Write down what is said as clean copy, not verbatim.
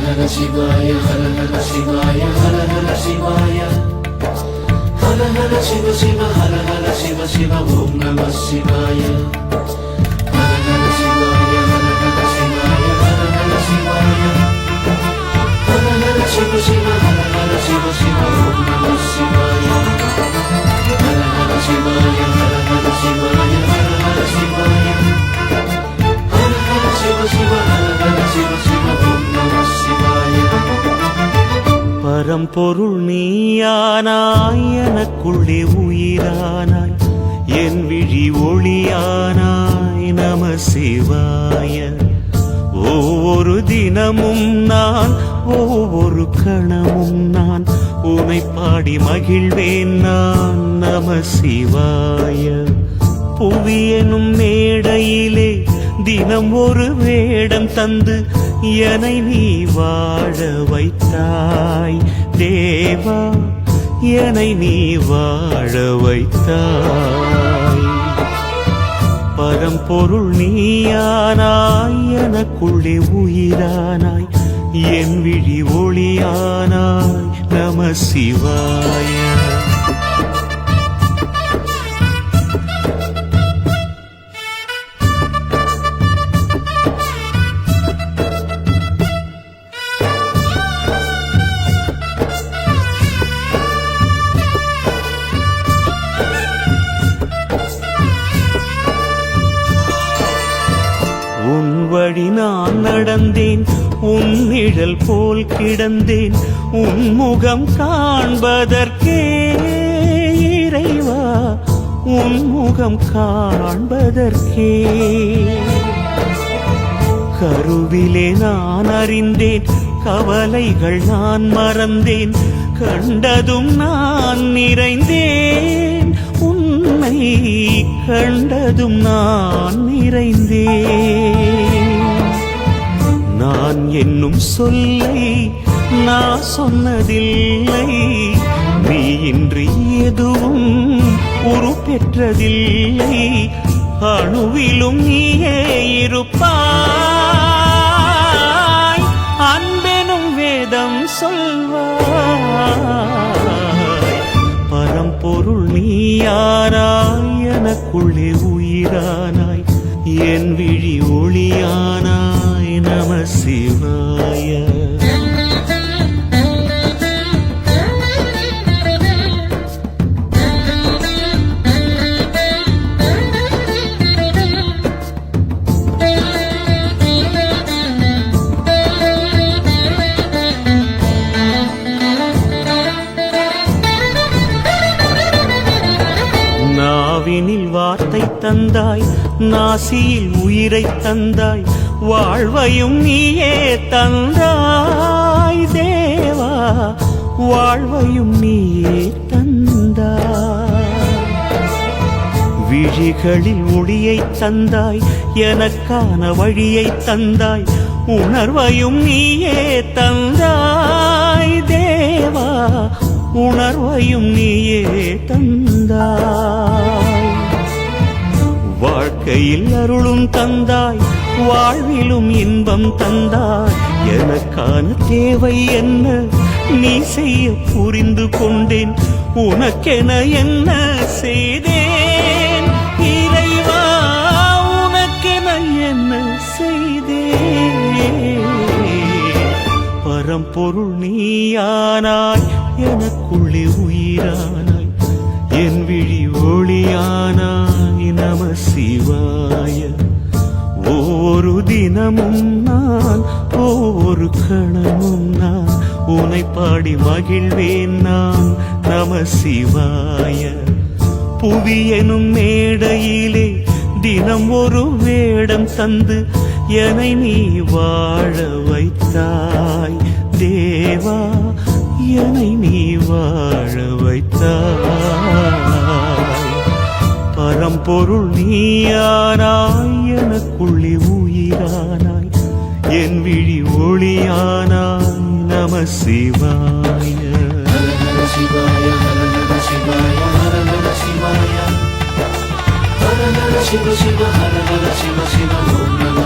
ஹர சிவாய ஹர ஹர சிவாய ஹர ஹர சிவாய ஹர ஹர சிவ சிவ ஹர ஹர சிவ சிவ ஓம் நம சிவாய ஹர ஹர சிவாய ஹர ஹர சிவாய ஹர ஹர சிவாய ஹர ஹர சிவ சிவ ஹர ஹர சிவ சிவ ஓம் நம சிவாய ஹர ஹர சிவாய ஹர ஹர சிவாய ஹர ஹர சிவாய ஹர ஹர சிவ சிவ ஹர ஹர சிவ சிவ ஓம் நம சிவாய. பரம்பொருள் நீயானாய், எனக்குள்ளே உயிரானாய், என் விழி ஒளியானாய், நம சிவாய. ஒவ்வொரு தினமும் நான், ஒவ்வொரு கணமும் நான் உனை பாடி மகிழ்வேன் நான், நம சிவாய. புவி எனும் மேடையிலே தினம் ஒரு வேடம் தந்து என்னை நீ வாழ வைத்தாய் தேவா, என்னை நீ வாழ வைத்தாய். பரம்பொருள் நீயானாய், எனக்குள்ளே உயிரானாய், என் விழி ஒளியானாய், நம சிவாய. உன் வழி நான் நடந்தேன், உன் நிழல் போல் கிடந்தேன், உன் முகம் காண்பதற்கே இறைவா, உன் முகம் காண்பதற்கே. கருவிலே நான் அறிந்தேன், கவலைகள் நான் மறந்தேன், கண்டதும் நான் நிறைந்தேன், உன்னை கண்டதும் நான் நிறைந்தேன். நான் என்னும் சொல்லை நான் சொன்னதில்லை, நீ இன்றி எதுவும் உருப்பெற்றதில்லை, அணுவிலும் நீயே இருப்பாய், அன்பெனும் வேதம் சொல்வாய். பரம்பொருள் நீயானாய், எனக்குள்ளே உயிரானாய், என் விழி ஒளியானாய், நம சிவாய. நாவினில் வார்த்தை தந்தாய், நாசியில் உயிரை தந்தாய், வாழ்வையும் நீயே தந்தாய் தேவா, வாழ்வையும் நீயே தந்தாய். விழிகளில் ஒளியை தந்தாய், எனக்கான வழியை தந்தாய், உணர்வையும் நீயே தந்தாய் தேவா, உணர்வையும் நீயே தந்தாய். வாழ்க்கையில் அருளும் தந்தாய், வாழ்விலும் இன்பம் தந்தாய், எனக்கான தேவை என்ன நீ செய்ய புரிந்து கொண்டேன், உனக்கென என்ன செய்தேன் இறைவா, உனக்கென என்ன செய்தேன். பரம்பொருள் நீயானாய், எனக்குள்ளே உயிரானாய், என் விழி ஒளியானாய், நம சிவாய. ஒவ்வொரு தினமும் நான், ஒவ்வொரு கணமும் நான் உனை பாடி மகிழ்வேன் நான், நம சிவாய. புவி எனும் மேடையிலே தினம் ஒரு வேடம் தந்து என்னை நீ வாழ வைத்தாய் தேவா, என்னை நீ வாழ வைத்தாய். பரம்பொருள் நீயானாய், எனக்குள்ளே உயிரானாய், என் விழி ஒளியானாய், நம சிவாய. ஹர ஹர சிவாய ஹர ஹர சிவாய ஹர ஹர சிவாய ஹர ஹர சிவ சிவ ஹர ஹர சிவ சிவ ஓம் நம